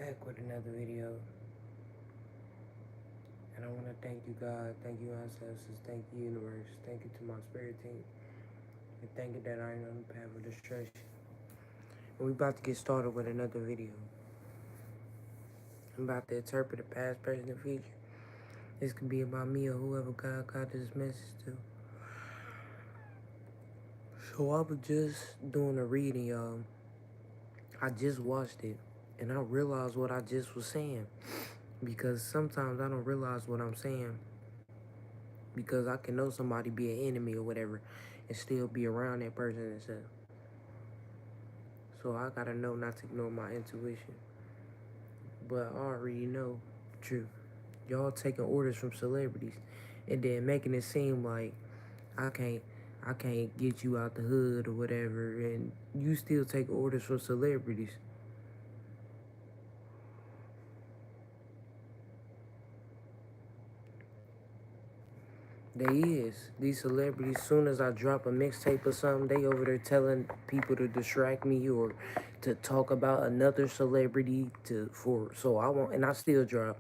back with another video, and I want to thank you, God, thank you, ancestors, thank you, universe, thank you to my spirit team, and thank you that I ain't on the path of destruction. And we about to get started with another video. I'm about to interpret the past, present, and future. This could be about me or whoever God got this message to. So I was just doing a reading, y'all. I just watched it, and I realized what I just was saying. Because sometimes I don't realize what I'm saying. Because I can know somebody be an enemy or whatever and still be around that person and stuff. So I gotta know not to ignore my intuition. But I already know the truth. Y'all taking orders from celebrities and then making it seem like I can't I can't get you out the hood or whatever, and you still take orders from celebrities. They is. These celebrities, soon as I drop a mixtape or something, they over there telling people to distract me or to talk about another celebrity so I won't, and I still drop.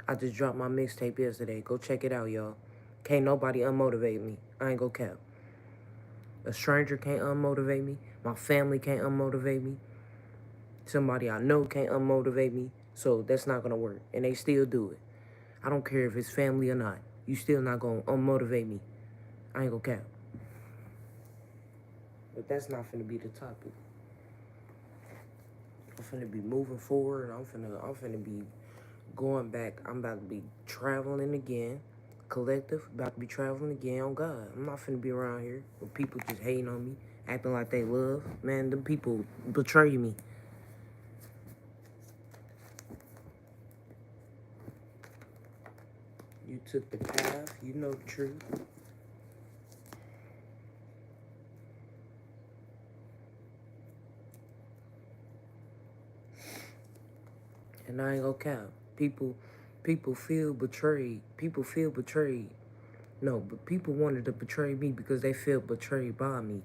I just dropped my mixtape yesterday. Go check it out, y'all. Can't nobody unmotivate me. I ain't gonna cap. A stranger can't unmotivate me. My family can't unmotivate me. Somebody I know can't unmotivate me. So that's not gonna work. And they still do it. I don't care if it's family or not. You still not gonna unmotivate me. I ain't gonna cap. But that's not finna be the topic. I'm finna be moving forward. I'm finna be going back. I'm about to be traveling again. Collective, about to be traveling again on God. I'm not finna be around here with people just hating on me, acting like they love. Man, them people betray me. You took the path, you know the truth. And I ain't gonna count. People feel betrayed. People feel betrayed. No, but people wanted to betray me because they feel betrayed by me.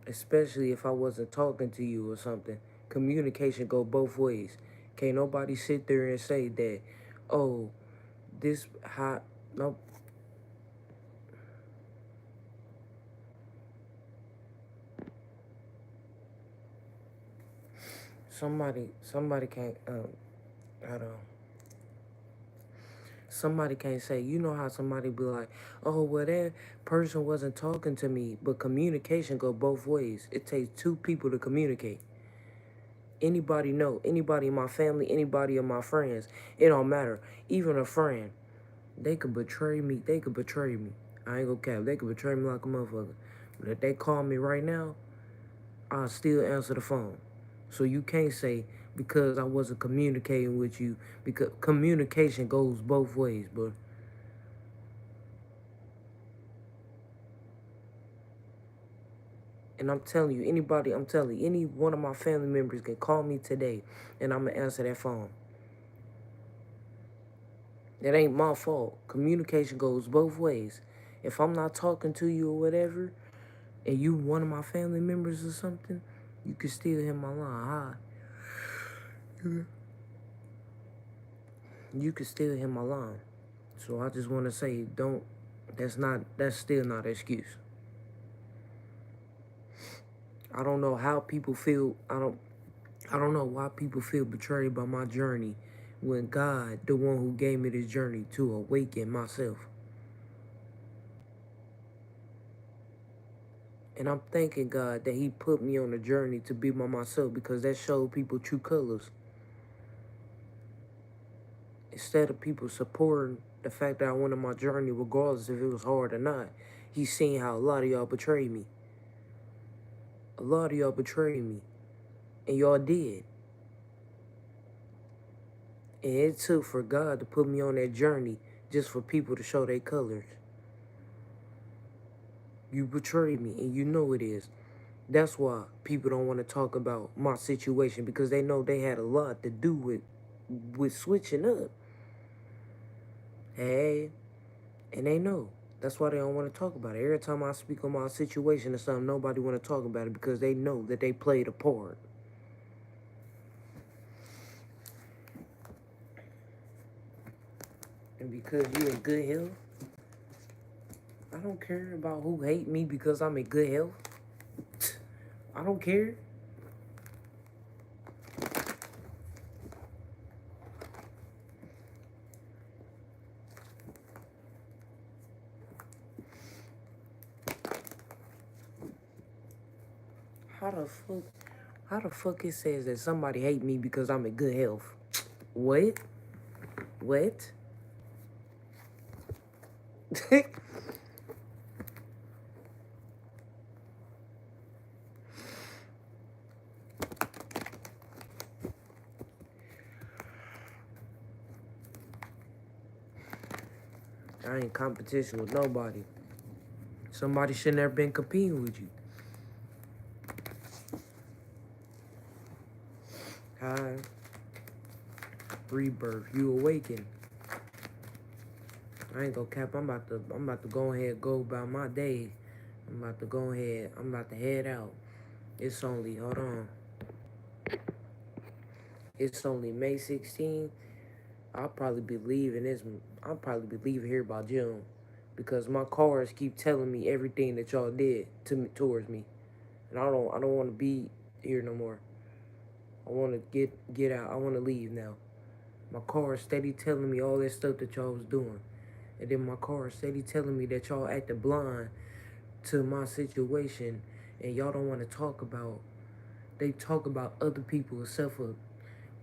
Especially if I wasn't talking to you or something. Communication go both ways. Can't nobody sit there and say that, oh, this hot. Nope. Somebody can't. I don't. Somebody can't say, you know how somebody be like, oh, well, that person wasn't talking to me. But communication go both ways. It takes two people to communicate. Anybody know, anybody in my family, anybody of my friends, it don't matter. Even a friend, they could betray me. They could betray me. I ain't gonna cap. They could betray me like a motherfucker. But if they call me right now, I'll still answer the phone. So you can't say because I wasn't communicating with you, because communication goes both ways, but and I'm telling you, any one of my family members can call me today and I'm gonna answer that phone. That ain't my fault. Communication goes both ways. If I'm not talking to you or whatever, and you one of my family members or something, you can still hit my line. Hi. You can still hit my line. So I just wanna say, that's still not an excuse. I don't know how people feel. I don't know why people feel betrayed by my journey when God, the one who gave me this journey to awaken myself. And I'm thanking God that he put me on a journey to be by myself because that showed people true colors. Instead of people supporting the fact that I went on my journey regardless if it was hard or not, he's seen how a lot of y'all betrayed me. A lot of y'all betrayed me. And y'all did. And it took for God to put me on that journey just for people to show their colors. You betrayed me, and you know it is. That's why people don't want to talk about my situation because they know they had a lot to do with switching up. Hey, and they know. That's why they don't want to talk about it. Every time I speak on my situation or something, nobody want to talk about it because they know that they played a part. And because you in good health, I don't care about who hate me because I'm in good health. I don't care. How the fuck? How the fuck it says that somebody hate me because I'm in good health? What? What? I ain't competition with nobody. Somebody should never been competing with you. Hi. Rebirth. You awaken. I ain't gonna cap. I'm about to go ahead and go about my day. I'm about to head out. It's only, hold on. It's only May 16th. I'll probably be leaving here by June. Because my cars keep telling me everything that y'all did towards me. And I don't wanna be here no more. I wanna get out. I wanna leave now. My car is steady telling me all that stuff that y'all was doing. And then my car is steady telling me that y'all acted blind to my situation and y'all don't want to talk about. They talk about other people except for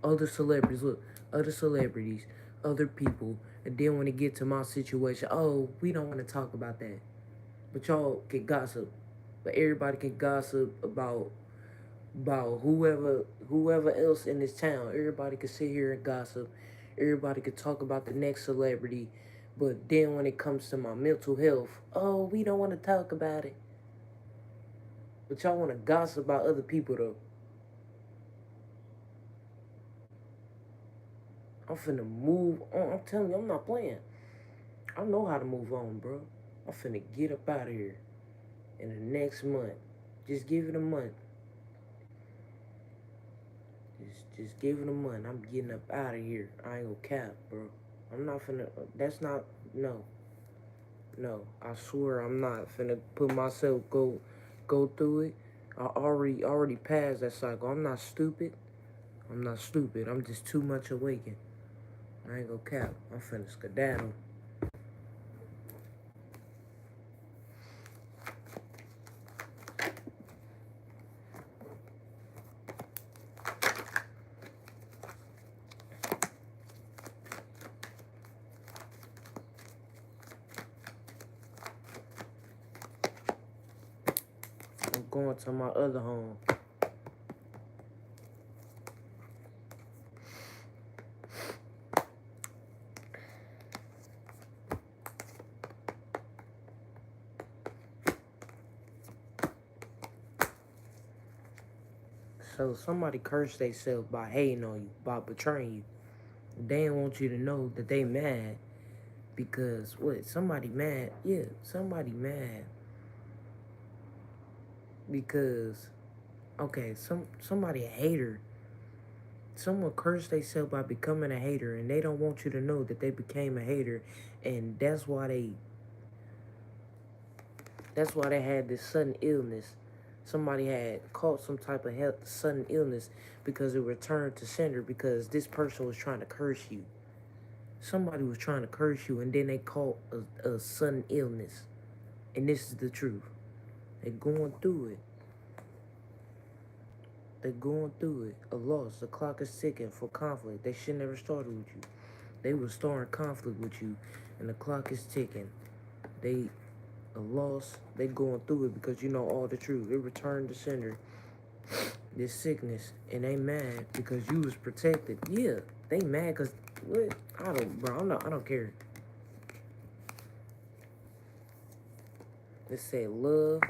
other celebrities. Look, other celebrities, other people, and then when it get to my situation, oh, we don't want to talk about that. But y'all can gossip. But everybody can gossip about whoever else in this town. Everybody can sit here and gossip. Everybody could talk about the next celebrity. But then when it comes to my mental health, oh, we don't want to talk about it. But y'all want to gossip about other people though. I'm finna move on. I'm telling you, I'm not playing. I know how to move on, bro. I'm finna get up out of here in the next month. Just give it a month. Just give it a month. I'm getting up out of here. I ain't gonna cap, bro. I'm not finna. That's not. No. No. I swear I'm not finna put myself go through it. I already passed that cycle. I'm not stupid. I'm not stupid. I'm just too much awakened. I ain't gonna cap. I'm finna skedaddle. I'm going to my other home. So somebody cursed themselves by hating on you, by betraying you. They don't want you to know that they mad because what? Somebody mad? Yeah, somebody mad because okay, somebody a hater. Someone cursed themselves by becoming a hater, and they don't want you to know that they became a hater, and that's why they had this sudden illness. Somebody had caught some type of sudden illness because it returned to sender because this person was trying to curse you. Somebody was trying to curse you, and then they caught a sudden illness. And this is the truth. They're going through it. They're going through it. A loss. The clock is ticking for conflict. They should never started with you. They were starting conflict with you, and the clock is ticking. They a loss. They going through it because you know all the truth. It returned to sender. This sickness, and they mad because you was protected. Yeah, they mad because what? I don't care. They say love,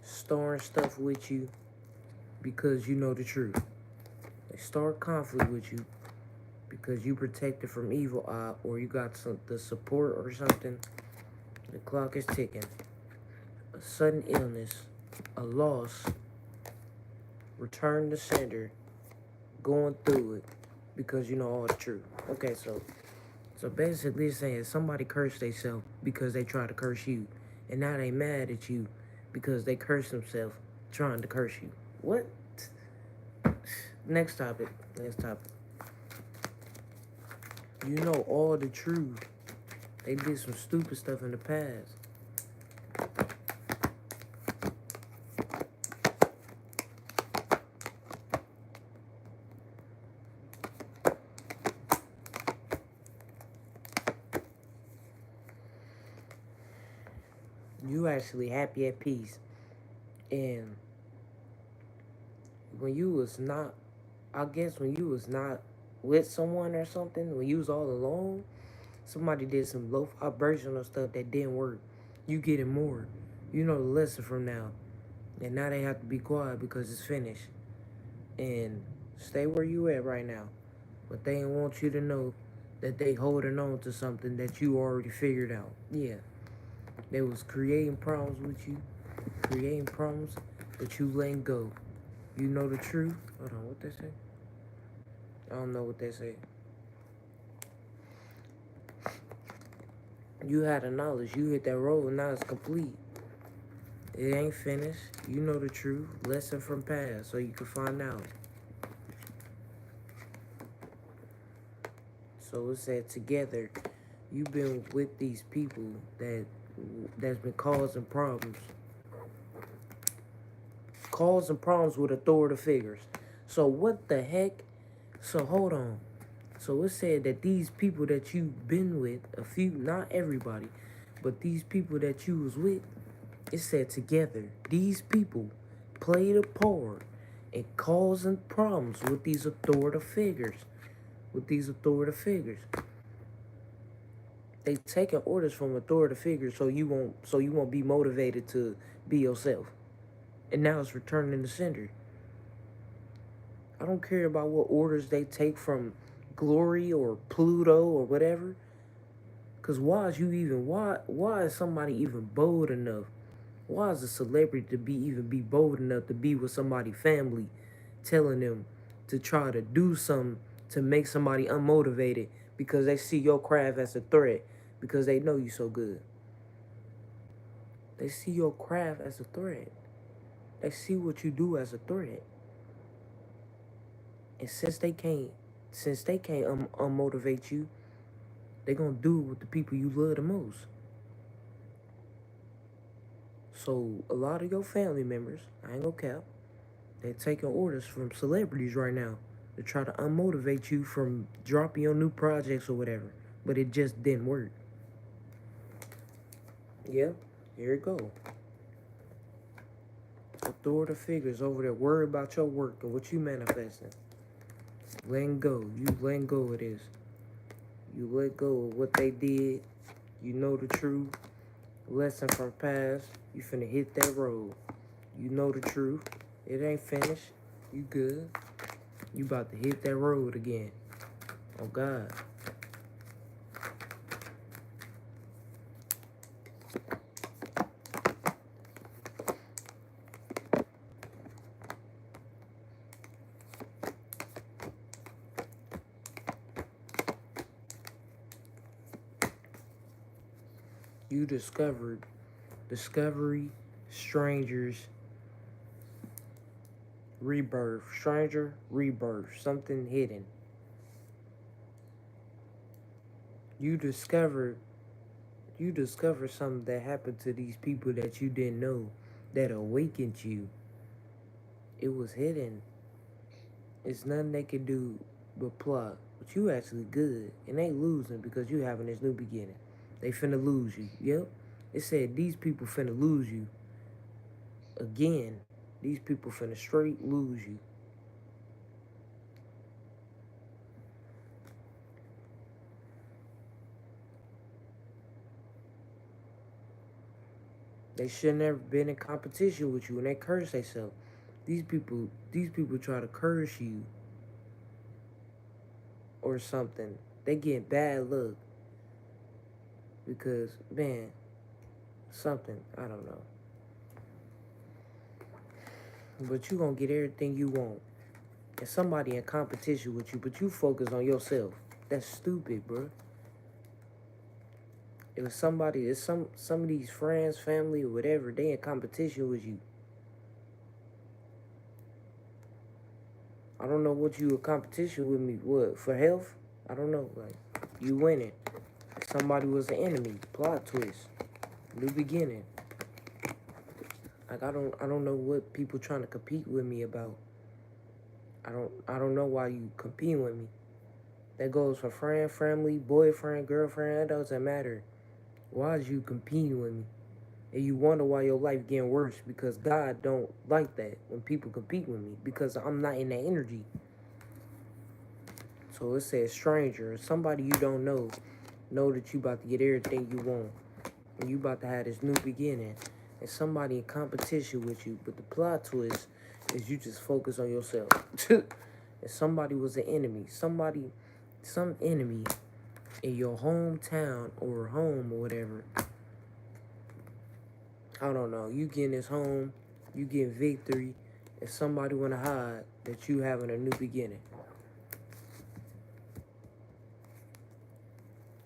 storing stuff with you because you know the truth. They start conflict with you because you protected from evil eye or you got the support or something. The clock is ticking. A sudden illness, a loss, return to sender, going through it because you know all the truth. Okay, so So basically it's saying somebody cursed themselves because they try to curse you. And now they mad at you because they curse themselves trying to curse you. What? Next topic. Next topic. You know all the truth. They did some stupid stuff in the past. You actually happy at peace. And when you was not, I guess when you was not with someone or something, when you was all alone, somebody did some low vibrational stuff that didn't work. You getting more. You know the lesson from now. And now they have to be quiet because it's finished. And stay where you at right now. But they want you to know that they holding on to something that you already figured out. Yeah. They was creating problems with you. Creating problems that you letting go. You know the truth. Hold on, what they say? I don't know what they say. You had the knowledge. You hit that road. Now it's complete. It ain't finished. You know the truth. Lesson from past, so you can find out. So it said together, you've been with these people that's been causing problems. Causing problems with authority figures. So what the heck? So hold on. So it said that these people that you've been with, a few, not everybody, but these people that you was with, it said together, these people played a part in causing problems with these authority figures. With these authority figures. They taking orders from authority figures so you won't be motivated to be yourself. And now it's returning to sender. I don't care about what orders they take from Glory or Pluto or whatever. Cause why is somebody even bold enough? Why is a celebrity to be bold enough to be with somebody's family, telling them to try to do something to make somebody unmotivated because they see your craft as a threat because they know you so good. They see your craft as a threat. They see what you do as a threat. And since they can't unmotivate you, they gonna do it with the people you love the most. So a lot of your family members, I ain't gonna cap, they're taking orders from celebrities right now to try to unmotivate you from dropping your new projects or whatever. But it just didn't work. Yep, here it go. Authority figures over there worry about your work and what you manifesting. Letting go. You letting go of this. You let go of what they did. You know the truth. Lesson from past. You finna hit that road. You know the truth. It ain't finished. You good. You about to hit that road again. Oh God. You discovery, strangers, rebirth, stranger, rebirth, something hidden. You discover something that happened to these people that you didn't know that awakened you. It was hidden. It's nothing they can do but plot. But you actually good. And they losing because you having this new beginning. They finna lose you. Yep. It said these people finna lose you. Again, these people finna straight lose you. They should never been in competition with you and they curse themselves. These people try to curse you or something. They get bad luck. Because, man, something, I don't know. But you gonna get everything you want. And somebody in competition with you, but you focus on yourself. That's stupid, bro. It was somebody, it's some of these friends, family, or whatever, they in competition with you. I don't know what you in competition with me. What, for health? I don't know. Like, you winning. Somebody was an enemy. Plot twist. New beginning. Like, I don't know what people trying to compete with me about. I don't know why you competing with me. That goes for friend, family, boyfriend, girlfriend. That doesn't matter. Why is you competing with me? And you wonder why your life getting worse, because God don't like that when people compete with me, because I'm not in that energy. So it says stranger, somebody you don't know that you about to get everything you want. And you about to have this new beginning. And somebody in competition with you. But the plot twist is you just focus on yourself. And somebody was an enemy. Some enemy in your hometown or home or whatever. I don't know. You get in this home, you get victory, and somebody want to hide that you having a new beginning.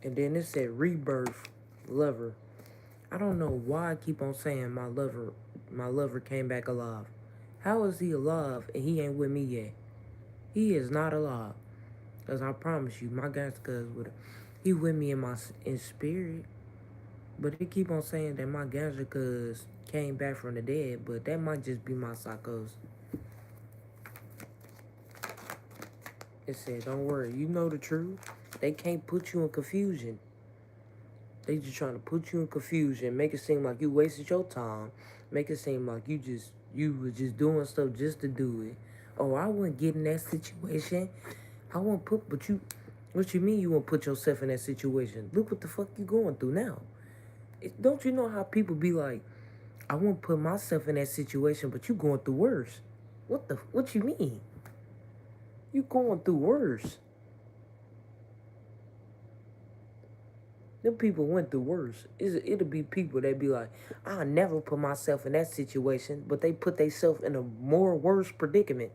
And then it said rebirth, lover. I don't know why I keep on saying my lover came back alive. How is he alive and he ain't with me yet? He is not alive. Cause I promise you, my gangster cuz he with me in spirit. But they keep on saying that my gangster cuz came back from the dead, but that might just be my psychos. It said, don't worry, you know the truth. They can't put you in confusion. They just trying to put you in confusion, make it seem like you wasted your time, make it seem like you was just doing stuff just to do it. Oh, I wouldn't get in that situation. I won't put, but you, what you mean you won't put yourself in that situation? Look what the fuck you going through now. Don't you know how people be like, I won't put myself in that situation, but you going through worse. What you mean? You going through worse. Them people went through worse. It'll be people that be like, I'll never put myself in that situation, but they put themselves in a more worse predicament.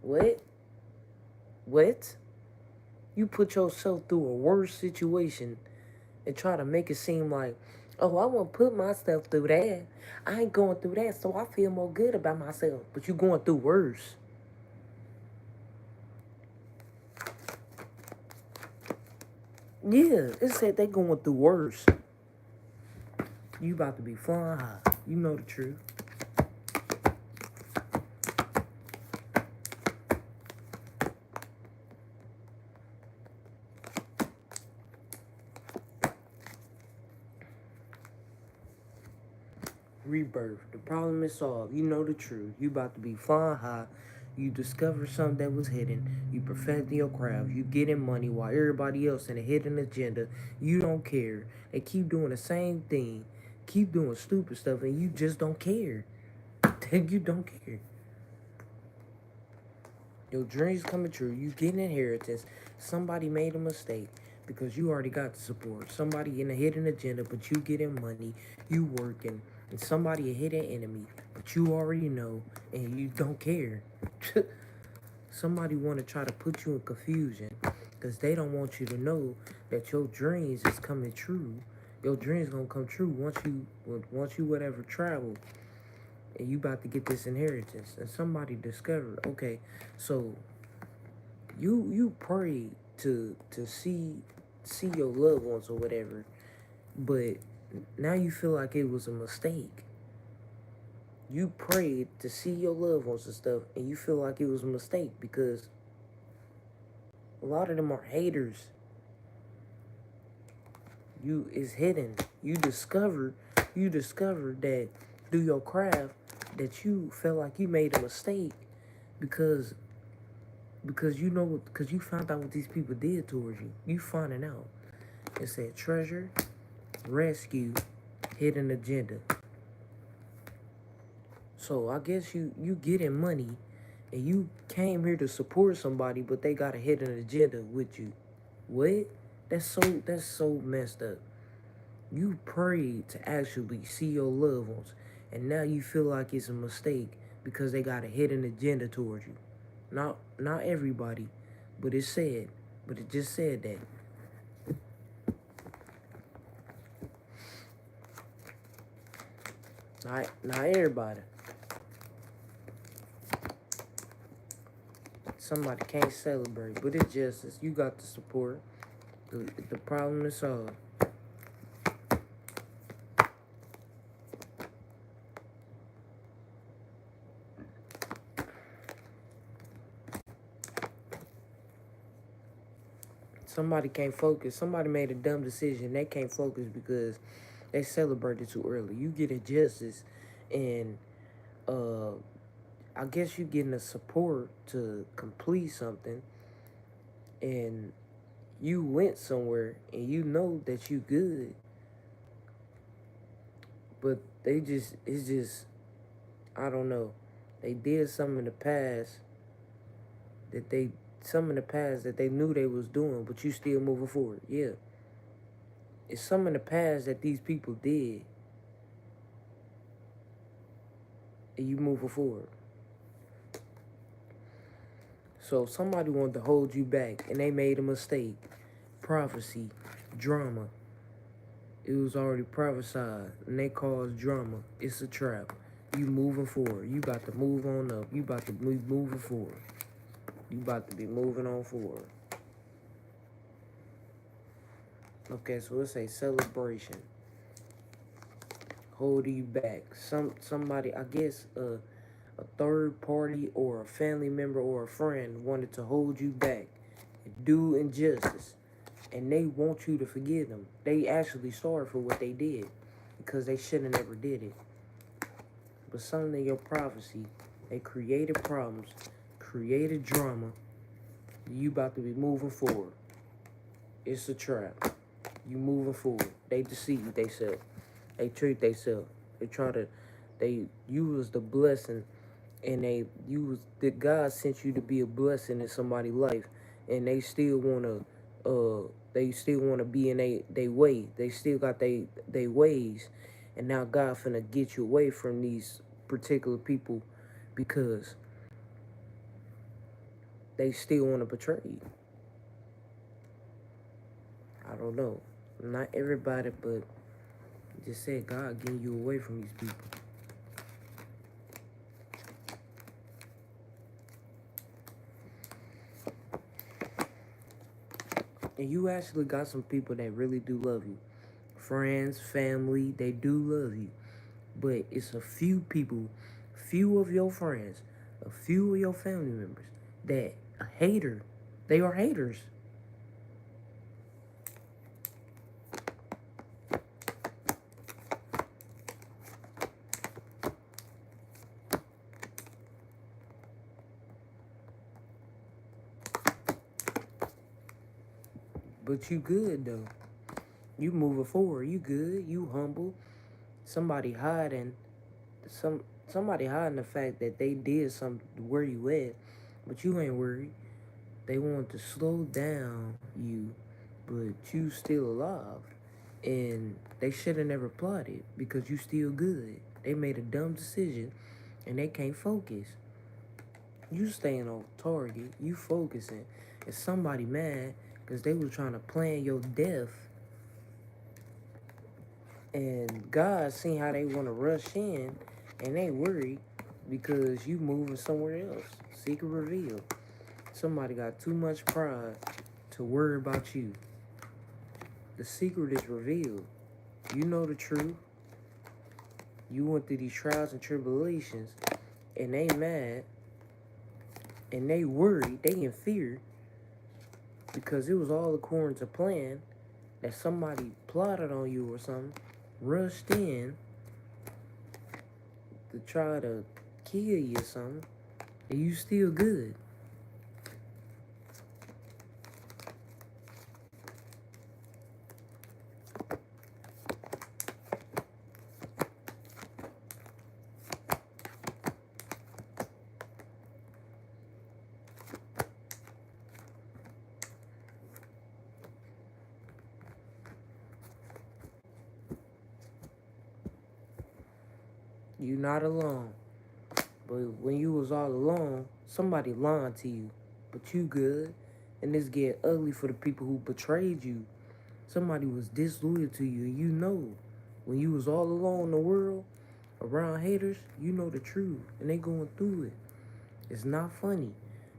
What? What? You put yourself through a worse situation and try to make it seem like, oh, I won't put myself through that. I ain't going through that, so I feel more good about myself. But you going through worse. Yeah, it said they going through worse. You about to be flying high. You know the truth. Rebirth. The problem is solved. You know the truth. You about to be flying high. You discover something that was hidden. You perfect your craft. You getting money while everybody else in a hidden agenda. You don't care. They keep doing the same thing. Keep doing stupid stuff and you just don't care. You don't care. Your dreams coming true. You getting inheritance. Somebody made a mistake because you already got the support. Somebody in a hidden agenda, but you getting money. You working. And somebody a hidden enemy, but you already know and you don't care. Somebody want to try to put you in confusion because they don't want you to know that your dreams is coming true. Your dreams gonna come true once you whatever travel and you about to get this inheritance. And somebody discovered, okay, so you prayed to see your loved ones or whatever, but now you feel like it was a mistake. You prayed to see your loved ones and stuff, and you feel like it was a mistake because a lot of them are haters. It's hidden. You discovered that through your craft that you felt like you made a mistake because you found out what these people did towards you. You finding out. It said treasure, rescue, hidden agenda. So I guess you getting money and you came here to support somebody, but they got a hidden agenda with you. What? That's so messed up. You prayed to actually see your loved ones, and now you feel like it's a mistake because they got a hidden agenda towards you. Not everybody, but it just said that. Not everybody. Somebody can't celebrate, but it's justice. You got the support. The problem is solved. Somebody can't focus. Somebody made a dumb decision. They can't focus because they celebrated too early. You get a justice, and I guess you getting the support to complete something, and you went somewhere and you know that you good, but it's just, I don't know. They did something in the past that they knew they was doing, but you still moving forward. Yeah. It's something in the past that these people did, and you moving forward. So somebody wanted to hold you back, and they made a mistake. Prophecy, drama. It was already prophesied, and they caused drama. It's a trap. You moving forward. You got to move on up. You about to be moving forward. You about to be moving on forward. Okay, so let's say celebration. Holding you back. Somebody, I guess, a third party or a family member or a friend wanted to hold you back and do injustice, and they want you to forgive them. They actually sorry for what they did because they should have never did it. But something in your prophecy, they created problems, created drama. You about to be moving forward. It's a trap. You moving forward. They deceive themselves. They treat themselves. You was the blessing, and God sent you to be a blessing in somebody's life, and they still wanna be in they way. They still got they ways, and now God finna get you away from these particular people because they still wanna betray you. I don't know. Not everybody, but just said God getting you away from these people. And you actually got some people that really do love you. Friends, family, they do love you. But it's a few people, few of your friends, a few of your family members that a hater. They are haters. But you good though. You moving forward. You good. You humble. Somebody hiding somebody hiding the fact that they did something where you at, but you ain't worried. They want to slow down you, but you still alive. And they should have never plotted because you still good. They made a dumb decision and they can't focus. You staying on target, you focusing, and somebody mad because they was trying to plan your death. And God seen how they want to rush in, and they worried because you moving somewhere else. Secret reveal. Somebody got too much pride to worry about you. The secret is revealed. You know the truth. You went through these trials and tribulations, and they mad, and they worried, they in fear, because it was all according to plan that somebody plotted on you or something, rushed in to try to kill you or something, and you still good. You not alone. But when you was all alone, somebody lied to you. But you good. And this get ugly for the people who betrayed you. Somebody was disloyal to you, and you know. When you was all alone in the world, Around haters, you know the truth, and they going through it. It's not funny.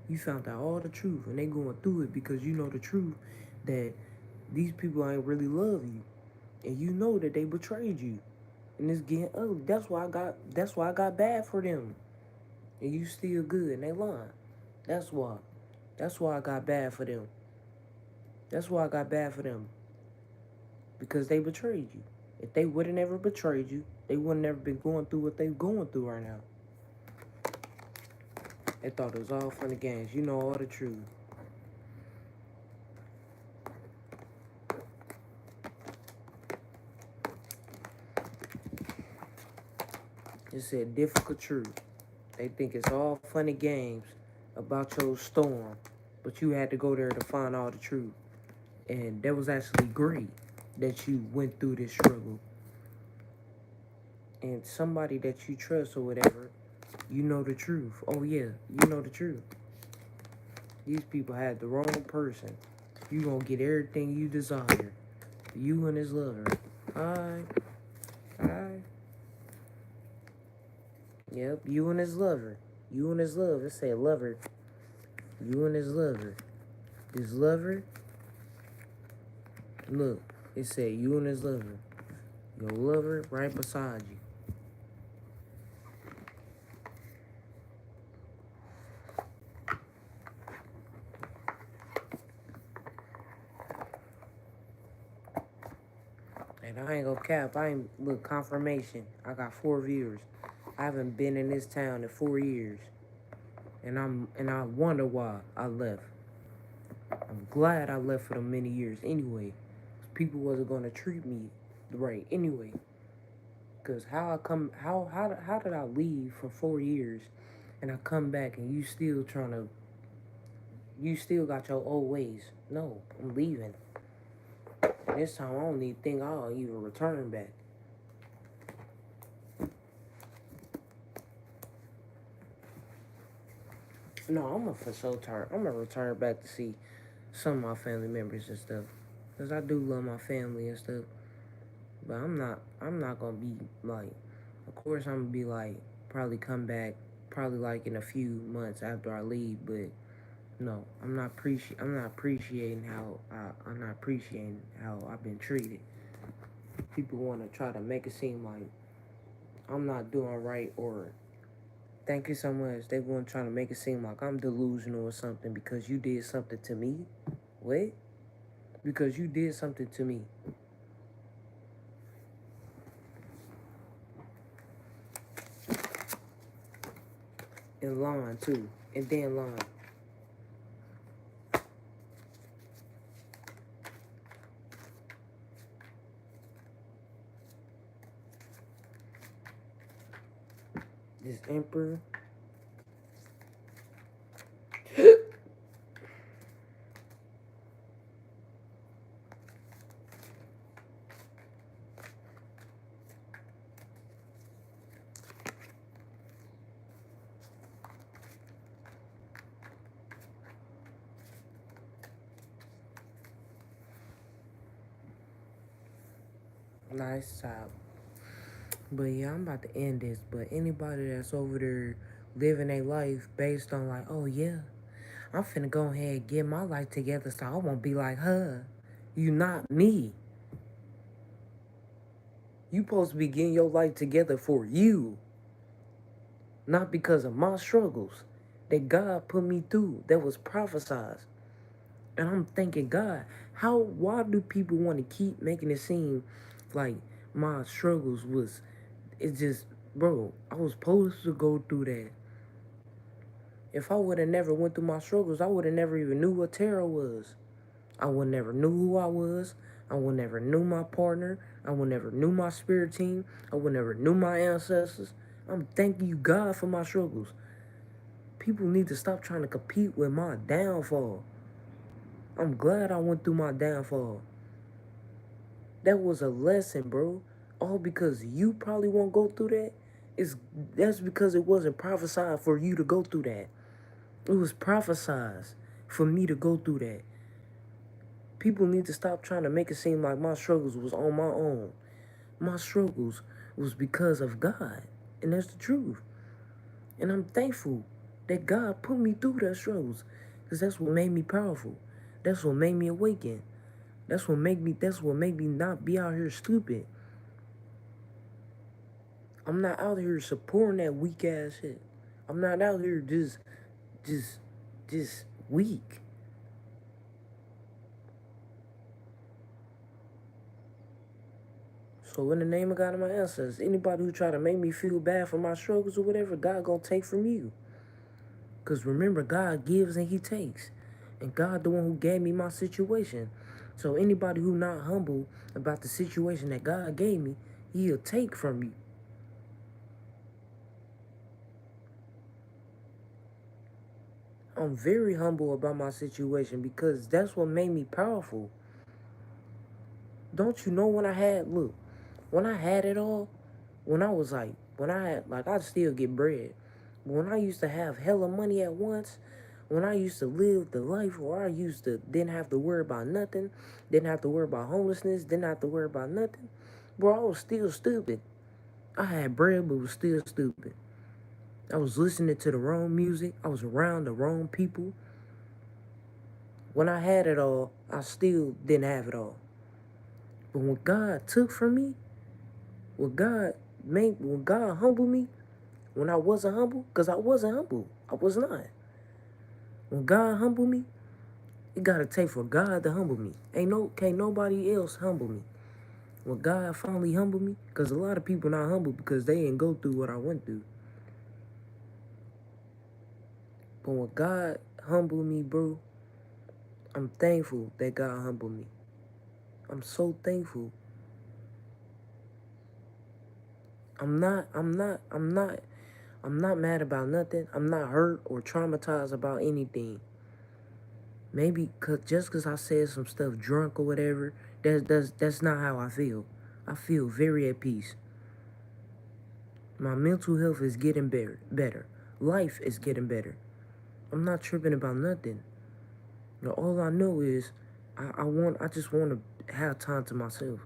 You found out all the truth, and they going through it because you know the truth that these people ain't really love you, and you know that they betrayed you, and it's getting ugly. That's why I got bad for them, and you still good, and they lying. That's why. That's why I got bad for them. That's why I got bad for them because they betrayed you. If they would have never betrayed you, they would have never been going through what they going through right now. They thought it was all fun and games. You know all the truth. It said difficult truth. They think it's all fun and games about your storm, but you had to go there to find all the truth. And that was actually great that you went through this struggle. And somebody that you trust or whatever, you know the truth. Oh yeah, you know the truth. These people had the wrong person. You gonna get everything you desire. You and his lover. Alright. Alright. Yep, you and his lover. You and his lover. It said lover. You and his lover. His lover. Look, it said you and his lover. Your lover right beside you. And I ain't gonna cap. Look, confirmation. I got 4 viewers. I haven't been in this town in 4 years. And I wonder why I left. I'm glad I left for them many years anyway. People wasn't gonna treat me right anyway. Cause how did I leave for 4 years and I come back and you still got your old ways? No, I'm leaving. And this time I don't even think I'll even return back. No, I'm gonna return back to see some of my family members and stuff. Cause I do love my family and stuff. But I'm not gonna be like, of course I'm gonna be like, probably come back, probably like in a few months after I leave. But no, I'm not appreciating how I've been treated. People want to try to make it seem like I'm not doing right, or thank you so much. They want to try to make it seem like I'm delusional or something because you did something to me. What? Because you did something to me. In line too, and then line. This emperor. Nice job. But yeah, I'm about to end this. But anybody that's over there living their life based on like, oh yeah, I'm finna go ahead and get my life together so I won't be like her. You not me. You supposed to be getting your life together for you. Not because of my struggles that God put me through, that was prophesied. And I'm thinking, God, why do people want to keep making it seem like my struggles was, it's just, bro, I was supposed to go through that. If I would have never went through my struggles, I would have never even knew what tarot was. I would never knew who I was. I would never knew my partner. I would never knew my spirit team. I would never knew my ancestors. I'm thanking you, God, for my struggles. People need to stop trying to compete with my downfall. I'm glad I went through my downfall. That was a lesson, bro. All because you probably won't go through that. That's because it wasn't prophesied for you to go through that. It was prophesied for me to go through that. People need to stop trying to make it seem like my struggles was on my own. My struggles was because of God. And that's the truth. And I'm thankful that God put me through that struggles. Because that's what made me powerful. That's what made me awaken. That's what made me not be out here stupid. I'm not out here supporting that weak ass shit. I'm not out here just just weak. So in the name of God and my ancestors, anybody who try to make me feel bad for my struggles or whatever, God gonna take from you. Cause remember, God gives and He takes, and God the one who gave me my situation. So anybody who not humble about the situation that God gave me, He'll take from you. I'm very humble about my situation because that's what made me powerful. Don't you know when I had it all, when I had, like, I'd still get bread. But when I used to have hella money at once, when I used to live the life where I used to didn't have to worry about nothing, didn't have to worry about homelessness, didn't have to worry about nothing, bro, I was still stupid. I had bread, but was still stupid. I was listening to the wrong music. I was around the wrong people. When I had it all, I still didn't have it all. But when God took from me, when God humbled me, when I wasn't humble, because I wasn't humble. I was not. When God humbled me, it gotta take for God to humble me. Can't nobody else humble me. When God finally humbled me, because a lot of people not humble because they didn't go through what I went through. But when God humbled me, bro, I'm thankful that God humbled me. I'm so thankful. I'm not mad about nothing. I'm not hurt or traumatized about anything. Maybe just cause I said some stuff drunk or whatever, that's not how I feel. I feel very at peace. My mental health is getting better. Life is getting better. I'm not tripping about nothing. All I know is I just want to have time to myself.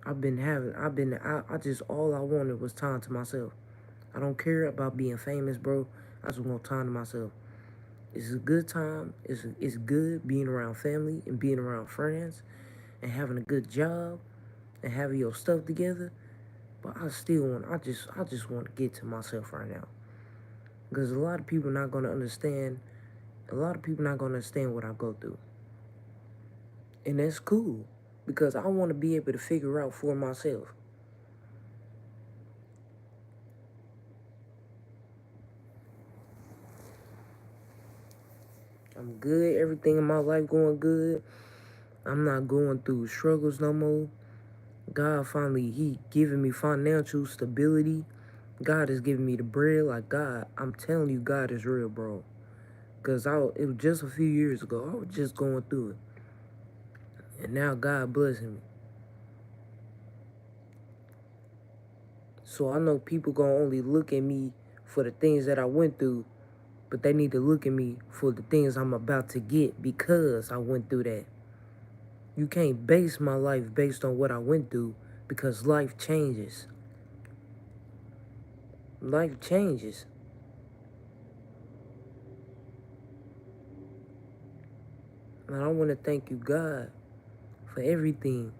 I just, all I wanted was time to myself. I don't care about being famous, bro. I just want time to myself. It's a good time. It's good being around family and being around friends and having a good job and having your stuff together. But I just want to get to myself right now. Because a lot of people not gonna understand. A lot of people not gonna understand what I go through, and that's cool. Because I want to be able to figure out for myself. I'm good. Everything in my life going good. I'm not going through struggles no more. God finally, He giving me financial stability. God is giving me the bread. Like, God, I'm telling you, God is real, bro. Because it was just a few years ago, I was just going through it. And now God blessing me. So I know people gonna only look at me for the things that I went through, but they need to look at me for the things I'm about to get because I went through that. You can't base my life based on what I went through because life changes. Life changes. And I want to thank you, God, for everything.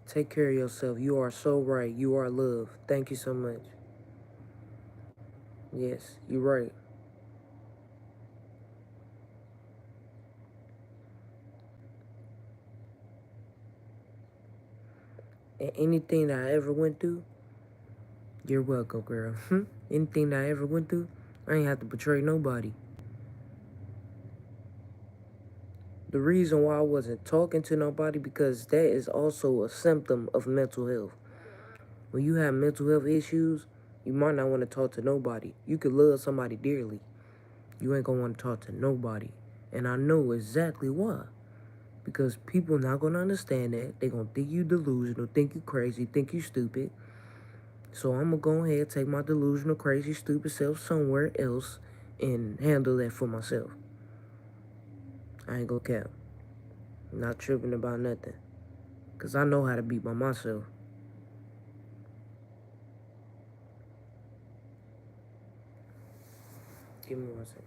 Take care of yourself. You are so right. You are loved. Thank you so much. Yes, you're right. And anything that I ever went through, you're welcome, girl. Anything that I ever went through, I ain't have to betray nobody. The reason why I wasn't talking to nobody because that is also a symptom of mental health. When you have mental health issues, you might not want to talk to nobody. You could love somebody dearly. You ain't gonna want to talk to nobody. And I know exactly why. Because people not gonna understand that. They gonna think you delusional, think you crazy, think you stupid. So I'm gonna go ahead, take my delusional, crazy, stupid self somewhere else and handle that for myself. I ain't gonna cap. Not tripping about nothing. Because I know how to be by myself. Give me 1 second.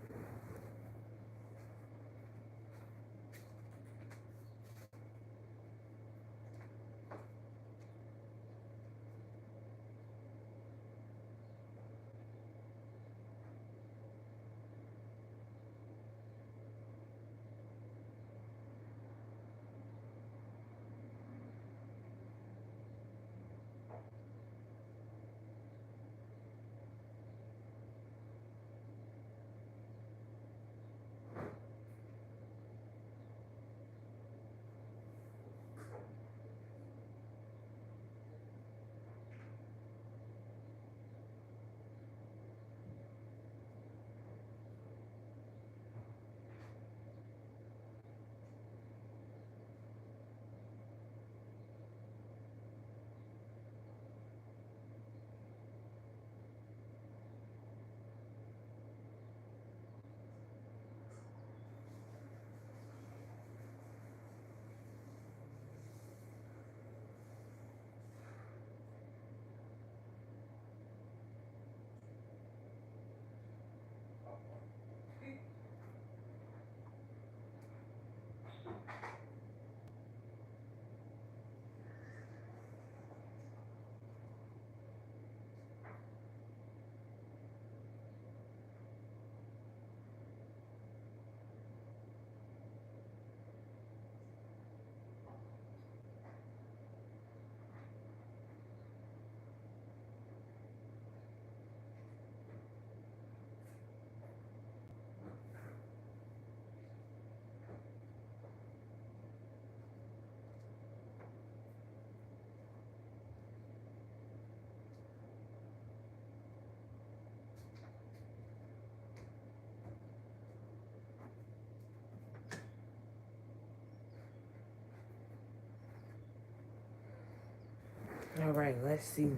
All right, let's see.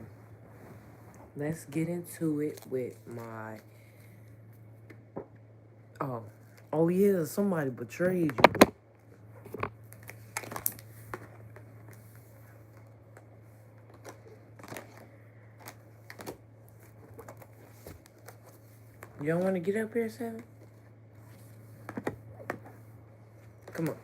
Let's get into it with my. Oh yeah, somebody betrayed you. You don't want to get up here, Seven? Come on.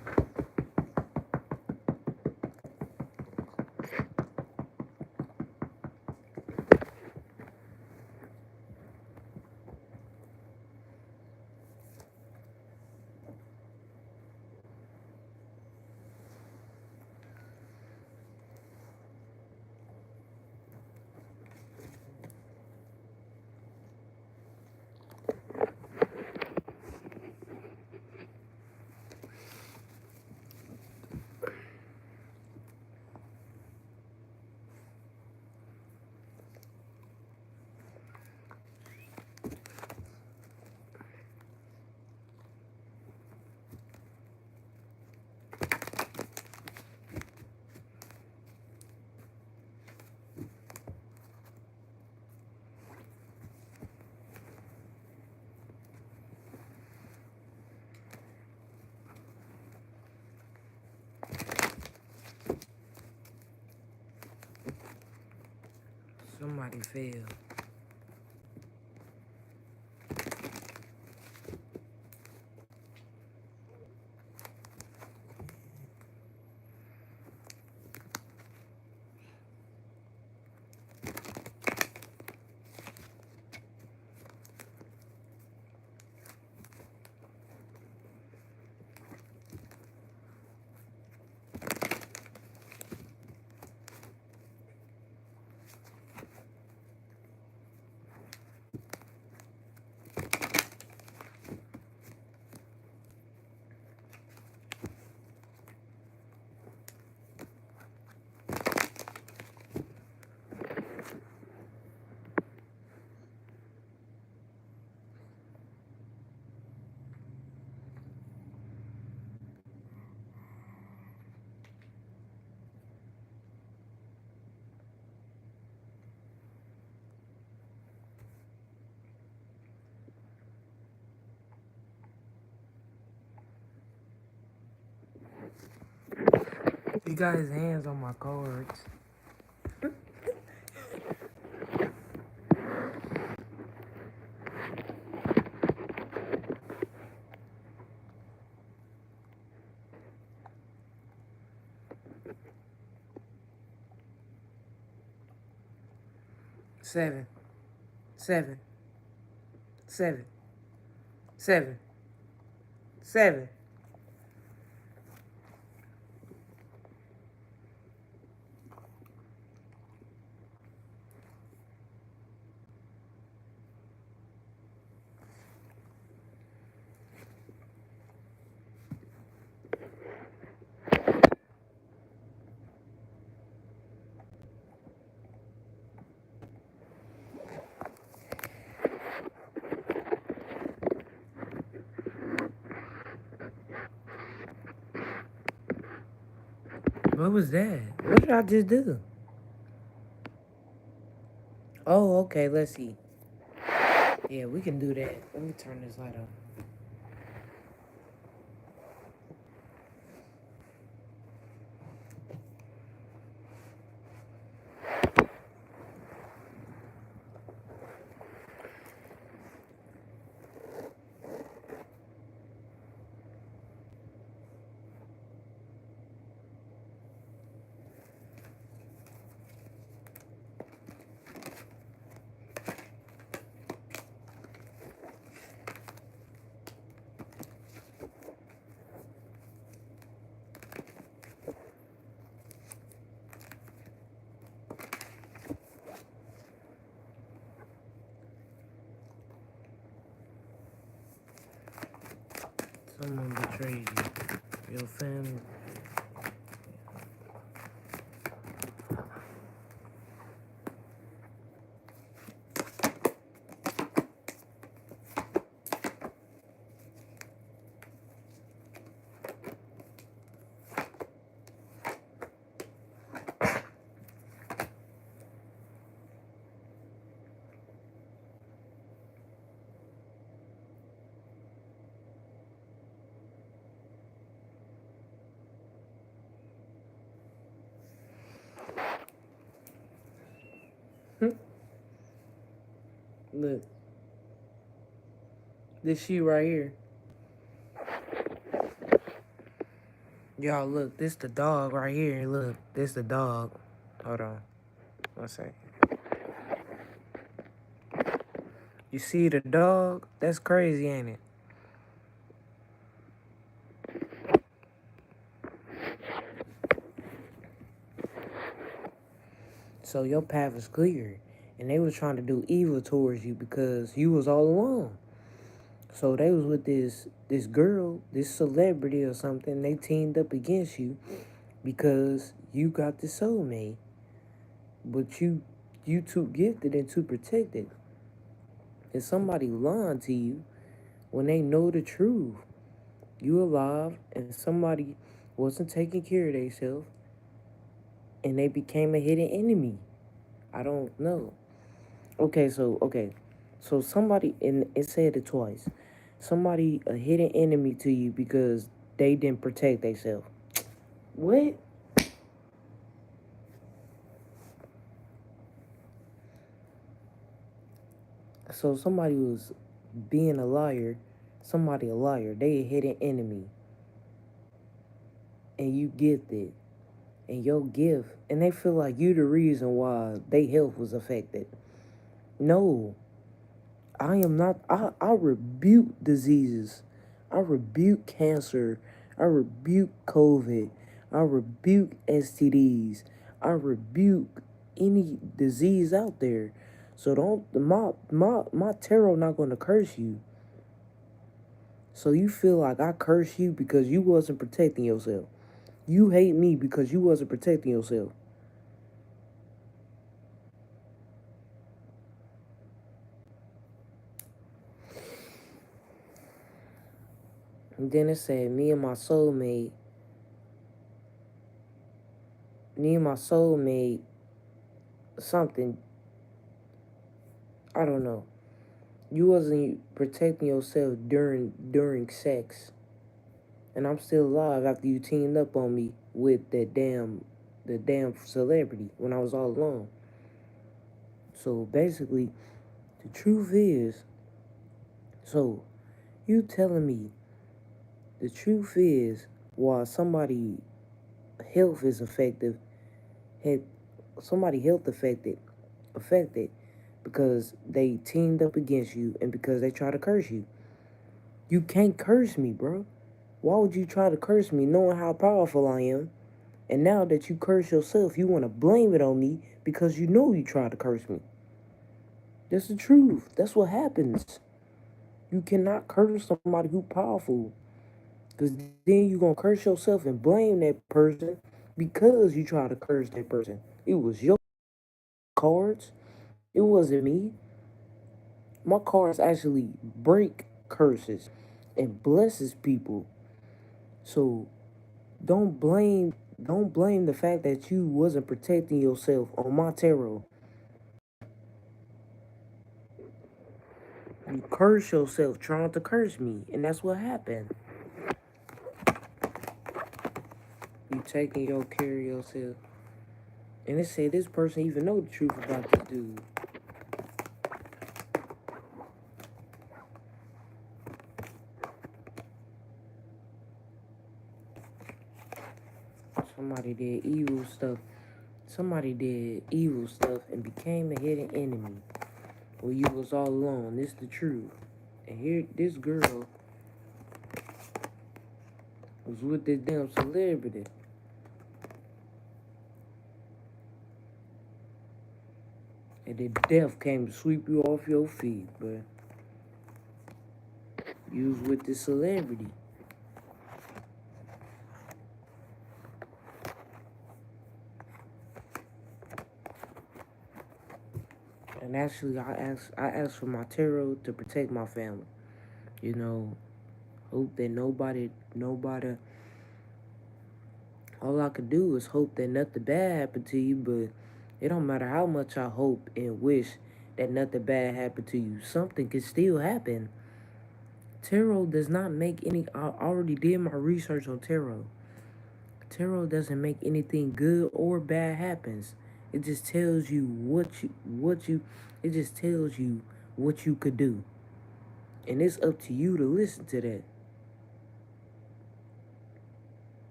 Somebody failed. He got his hands on my cards. 7, 7, 7, 7, 7. What was that? What did I just do? Oh, okay, let's see. Yeah, we can do that. Let me turn this light on. Someone betrayed you. Your family. Look, this sheet right here. Y'all, look, this the dog right here. Look, this the dog. Hold on. One second. You see the dog? That's crazy, ain't it? So your path is clear. And they was trying to do evil towards you because you was all alone. So they was with this girl, this celebrity or something. They teamed up against you because you got the soulmate. But you too gifted and too protected. And somebody lying to you when they know the truth. You alive and somebody wasn't taking care of themselves and they became a hidden enemy. I don't know. Okay. So somebody, and it said it twice. Somebody a hidden enemy to you because they didn't protect themselves. What? So somebody was being a liar, somebody a liar. They a hidden enemy. And you gifted. And your gift. And they feel like you the reason why their health was affected. No. I am not. I rebuke diseases. I rebuke cancer. I rebuke COVID. I rebuke STDs. I rebuke any disease out there. So don't my tarot not gonna curse you. So you feel like I curse you because you wasn't protecting yourself. You hate me because you wasn't protecting yourself. And then it said me and my soulmate, something, I don't know. You wasn't protecting yourself during sex. And I'm still alive after you teamed up on me with the damn celebrity when I was all alone. So basically, the truth is, so you telling me the truth is while somebody health is affected, had somebody health affected, because they teamed up against you and because they try to curse you. You can't curse me, bro. Why would you try to curse me knowing how powerful I am? And now that you curse yourself, you want to blame it on me because you know you tried to curse me. That's the truth. That's what happens. You cannot curse somebody who powerful. Because then you're going to curse yourself and blame that person because you try to curse that person. It was your cards. It wasn't me. My cards actually break curses and blesses people. So don't blame the fact that you wasn't protecting yourself on my tarot. You curse yourself trying to curse me, and that's what happened. You taking your care of yourself. And it said this person even know the truth about this dude. Somebody did evil stuff. Somebody did evil stuff and became a hidden enemy. Well, you was all alone. This the truth. And here, this girl was with this damn celebrity. And then death came to sweep you off your feet, but you was with this celebrity. And actually, I asked for my tarot to protect my family. You know, hope that nobody, all I could do is hope that nothing bad happened to you, but it don't matter how much I hope and wish that nothing bad happened to you. Something can still happen. Tarot does not make any, I already did my research on tarot. Tarot doesn't make anything good or bad happens. It just tells you it just tells you what you could do. And it's up to you to listen to that.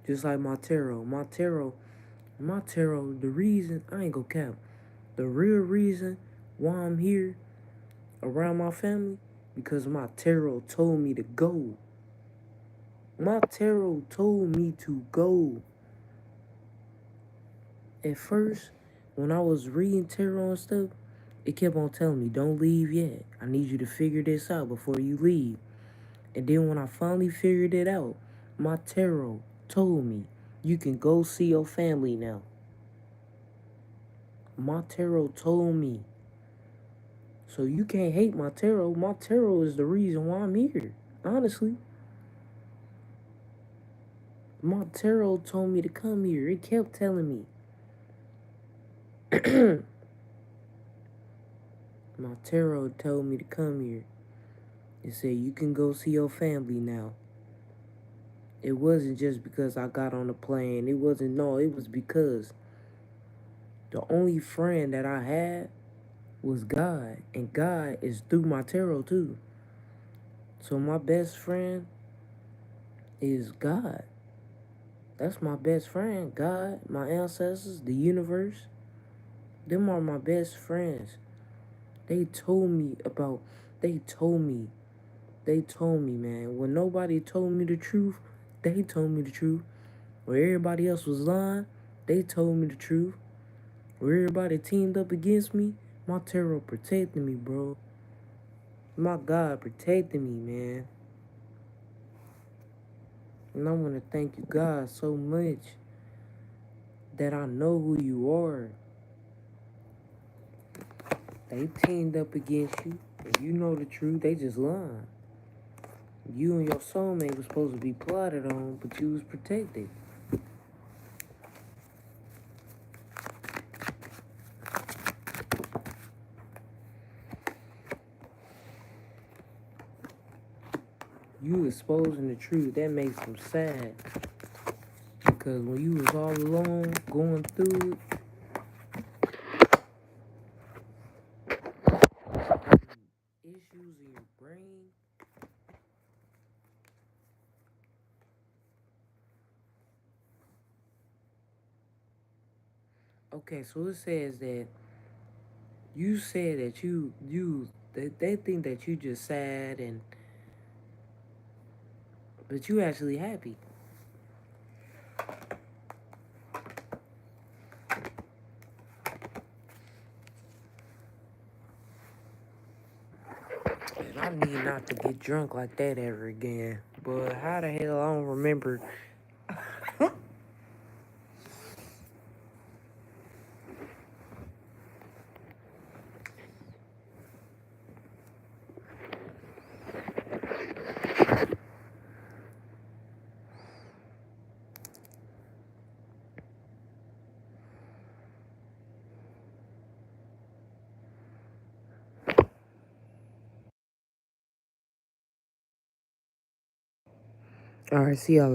Just like my tarot, the reason, I ain't gonna cap, the real reason why I'm here around my family, because my tarot told me to go. My tarot told me to go. At first, when I was reading tarot and stuff, it kept on telling me, don't leave yet. I need you to figure this out before you leave. And then when I finally figured it out, my tarot told me, you can go see your family now. My tarot told me. So you can't hate my tarot. My tarot is the reason why I'm here. Honestly. My tarot told me to come here. It kept telling me. My tarot told me to come here. It said, you can go see your family now. It wasn't just because I got on the plane. It was because the only friend that I had was God. And God is through my tarot too. So my best friend is God. That's my best friend. God, my ancestors, the universe. Them are my best friends. They told me, man. When nobody told me the truth, they told me the truth. Where everybody else was lying, they told me the truth. Where everybody teamed up against me, my tarot protected me, bro. My God protected me, man. And I want to thank you, God, so much that I know who you are. They teamed up against you, and you know the truth. They just lying. You and your soulmate was supposed to be plotted on, but you was protected. You exposing the truth. That makes them sad. Because when you was all alone, going through issues in your brain, okay, so it says that You said that they think that you just sad and but you actually happy. And I need not to get drunk like that ever again. But how the hell I don't remember? All right, see y'all.